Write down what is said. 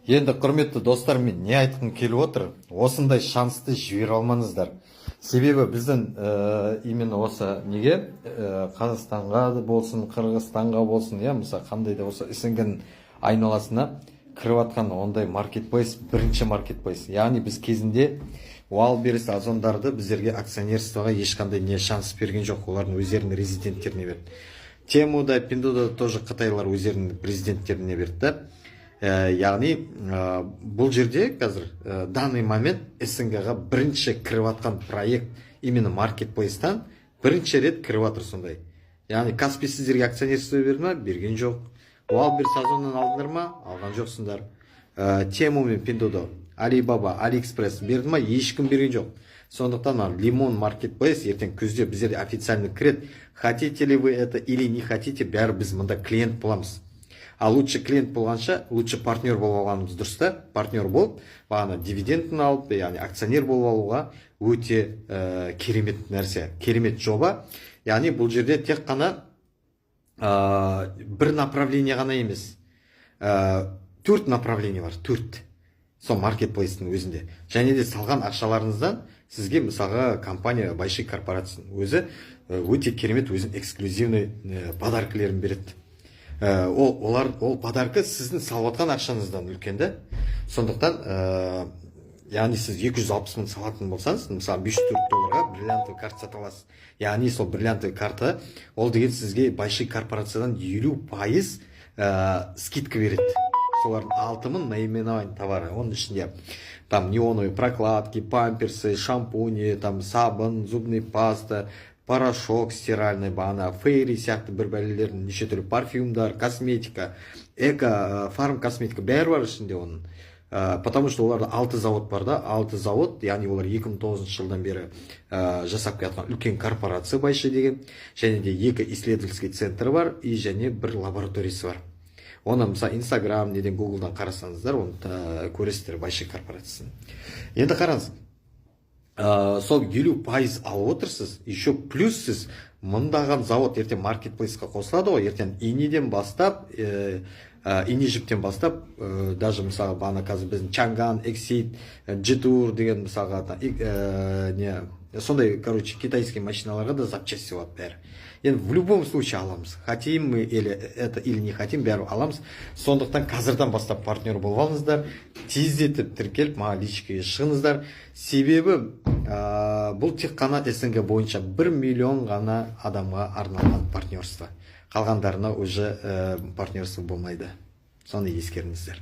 Енді құрметті достар, мен не айтқым келіп отыр, осындай шансты жібере алмаңыздар. Себебі біздің именно осы неге Қазақстанға болсын, Қырғызстанға болсын, мысалы қандай да болса СНГ айналасына кіріп атқан ондай маркетплейс, бірінші маркетплейс. Яғни біз кезінде Wildberries, Озондарды біздерге акционерствоға ешқандай не шанс берген жоқ, олардың өздерінің резиденттеріне берді. Темуда, Пиндуда тоже қытайлар өздерінің президенттеріне берді. Яғни бұл жерде қазір данный момент СНГ-ға бірінші кіріп атқан проект именно маркетплейстан бірінші рет кіріп атыр сондай. Яғни Каспий сіздерге акционерство берді ма? Берген жоқ. Wildberries, Озоннан алдыңдар ма? Алған жоқсыңдар. Тему мен Пиндуда, Alibaba, AliExpress берді ма? Ешкім берген жоқ. Сондықтан Лимон маркетплейс ертең күзде біздерде официально кіреді. Хотите ли вы это или не хотите, бәрі біз мұнда клиент боламыз. А лучше клиент болғанша, лучше партнер болып алғанымыз дұрыс та. Партнер болып, бағана дивидендін алып, яғни акционер болып алуға өте керемет нәрсе, керемет жоба. Яғни бұл жерде тек қана бір направление ғана емес. 4 направление бар, 4. Сол маркетплейстің өзінде. Және де салған ақшаларыңыздан сізге мысалға компания большой корпорацияның өзі өте керемет өзінің эксклюзивный подаркілерін береді. Ол подаркі сіздің салыватқан ақшаңыздан үлкенді. Сондықтан яғни сіз 260 мың салатын болсаңыз, мысалы $504 бриллиантовый карта сата аласыз. Яғни сол бриллиантовый карта ол деген сізге большой корпорациядан 50% скидка береді. Солардың 6000 наименование товары. Оның ішінде там неоновые прокладки, памперсы, шампуни, там сабын, зубный паста, порошок стиральный, бағана фейри сияқты бір бәлелердің неше түрлі парфюмдар, косметика, фарм косметика бәрі бар ішінде оның. Потому что оларда 6 завод бар да, 6 завод, яғни олар 2009 жылдан бері жасап келатқан үлкен корпорация большой деген, және де 2 исследовательский центр бар, и және бір лабораториясы бар. Оны мысалы Instagram, неден Google'дан қарасаңыздар, оны көресіздер большой корпорациясын. Енді қараңыз. Сол 50% алып отырсыз, еще плюс сіз мыңдаған завод ертең маркетплейсқа қосылады ғой, ертең инеден бастап, ине жіптен бастап, даже мысалы бағана қазір біздің Чанган, Exit, Jetour деген мысалға сондай, короче, китайский машиналарға да запчасти болады бәрі. Енді в любом случае аламыз. Хотим мы или не хотим, бәрі аламыз. Сондықтан қазірден бастап партнер болып алыңыздар, тездетіп тіркеліп, маған личкаға шығыңыздар. Себебі бұл тек қана СНГ бойынша 1 миллион ғана адамға арналған партнерство. Қалғандарына уже партнерство болмайды. Соны ескеріңіздер.